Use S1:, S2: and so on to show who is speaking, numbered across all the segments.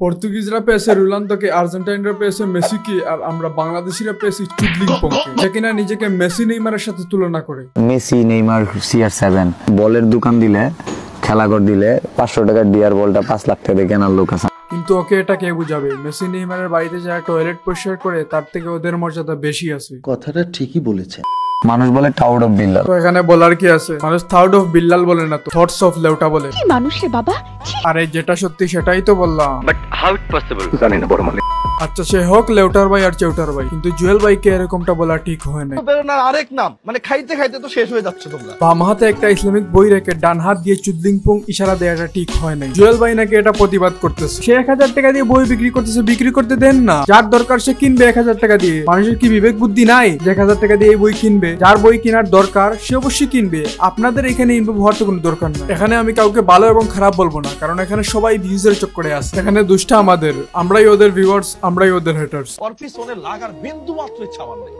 S1: পর্তুগিজরা পেয়েছে রোনালদোকে, আর্জেন্টাইনরা পেয়েছে মেসিকে, আর আমরা বাংলাদেশিরা পেয়েছি চুদলিংপংকে, যে কিনা নিজেকে মেসি নেইমারের সাথে তুলনা করে।
S2: মেসি নেইমার CR7 বলের দোকান দিলে, খেলাঘর দিলে 500 টাকার ডিয়ার বলটা 5 লাখ টাকা দিয়ে কেনার লোক আছে।
S1: কিন্তু ওকে এটা কে বুঝাবে? মেসি নেইমারের বাড়িতে যারা টয়লেট পরিষ্কার করে তার থেকে ওদের মর্যাদা বেশি আছে।
S3: কথাটা ঠিকই বলেছে।
S2: মানুষ বলে টাউড অফ বিল্লাল,
S1: তো এখানে বলার কি আছে? মানুষ থাউড অফ বিল্লাল বলে না তো, থটস অফ লেউটা বলে।
S4: কি মানুষ রে বাবা।
S1: আরে যেটা সত্যি সেটাই তো বললাম।
S5: বাট হাউ ইট পসিবল জানি না বড় মানে।
S1: আচ্ছা সে হোক লেউটার ভাই আর চেউটার ভাই, কিন্তু জুয়েল ভাইকে এরকমটা বলা ঠিক হয় না।
S3: আরেক নাম মানে খাইতে খাইতে তো শেষ হয়ে যাচ্ছে তোমরা।
S1: বাম হাতে একটা ইসলামিক বই রেখে ডান হাত দিয়ে চুদলিংপং ইশারা দেওয়াটা ঠিক হয় না। জুয়েল ভাই নাকি এটা প্রতিবাদ করতেছে। সে 1000 টাকা দিয়ে বই বিক্রি করতেছে, বিক্রি করতে দেন না। যার দরকার সে কিনবে 1000 টাকা দিয়ে। মানুষের কি বিবেক বুদ্ধি নাই যে 1000 টাকা দিয়ে এই বই কিনবে? যার বই কেনার দরকার সে অবশ্যই কিনবে। আপনাদের এখানে ইনভলভ হওয়ার তো কোনো দরকার নাই। এখানে আমি কাউকে ভালো এবং খারাপ বলবো না, কারণ এখানে সবাই ভিউজের চক্করে আছে। এখানে দুষ্টা আমাদের, আমরাই ওদের ভিউয়ার্স, আমরাই ওদের হেটার্স।
S3: পিছনে লাগার বিন্দু মাত্র ইচ্ছা আমার নেই।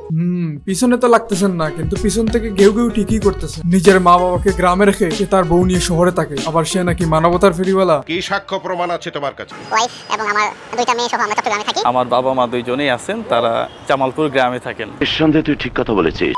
S1: পিছনে তো লাগতেছেন না, কিন্তু পিছন থেকে কেউ কেউ ঠিকই করতেছে। নিজের মা বাবাকে গ্রামে রেখে সে তার বউ নিয়ে শহরে থাকে, আবার সে নাকি মানবতার ফেরিওয়ালা।
S6: কি সাক্ষ্য প্রমাণ আছে তোমার কাছে?
S7: ওয়াইফ এবং আমার দুইটা মেয়ে সহ আমরা চট্টগ্রামে থাকি।
S8: আমার বাবা মা দুইজনেই আছেন, তারা জামালপুর গ্রামে থাকেন।
S6: নিঃসন্দেহে তুই ঠিক কথা বলেছিস।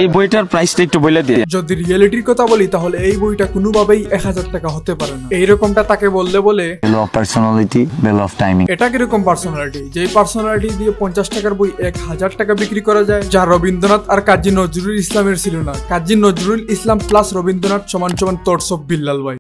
S2: এই বইটার প্রাইসটা একটু বলে দিয়ে।
S1: যদি রিয়েলিটির কথা বলি তাহলে এই বইটা কোনোভাবেই 1000 টাকা হতে পারে না। এইরকমটা তাকে বললে বলে
S2: value of personality, value of timing.
S1: এটা কিরকম পার্সোনালিটি? যেই পার্সোনালিটি দিয়ে 50 টাকার বই 1000 টাকা বিক্রি করা যায়, যা রবীন্দ্রনাথ আর কাজী নজরুল ইসলামের ছিল না। কাজী নজরুল ইসলাম প্লাস রবীন্দ্রনাথ সমান সমান থটস অফ বিল্লাল ভাই।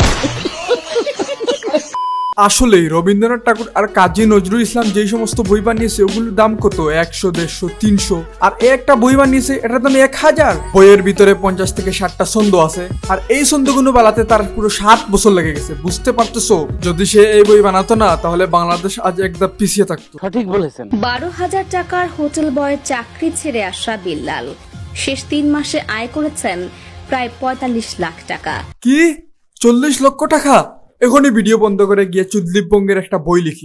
S1: আসলেই রবীন্দ্রনাথ ঠাকুর আর কাজী নজরুল ইসলাম যেই সমস্ত বই বানিয়েছে ওগুলোর দাম কত? 100, 150, 300। আর একটা বই বানিয়েছে এটার দাম 1000। বইয়ের ভিতরে 50 থেকে 60টা ছন্দ আছে, আর এই ছন্দগুলো বানাতে তার পুরো 7 বছর লেগে গেছে। বুঝতে পারতেছো? যদি সে এই বই বানাতো না তাহলে বাংলাদেশ আজ একদম পিছিয়ে থাকতো।
S8: সঠিক বলেছেন।
S4: 12,000 টাকার হোটেল বয়ের চাকরি ছেড়ে আসা বিল্লাল শেষ 3 মাসে আয় করেছেন প্রায় 45 লাখ টাকা।
S1: কি 40 লক্ষ টাকা? এখনই ভিডিও বন্ধ করে গিয়ে চুদলিংপংয়ের একটা বই লিখি।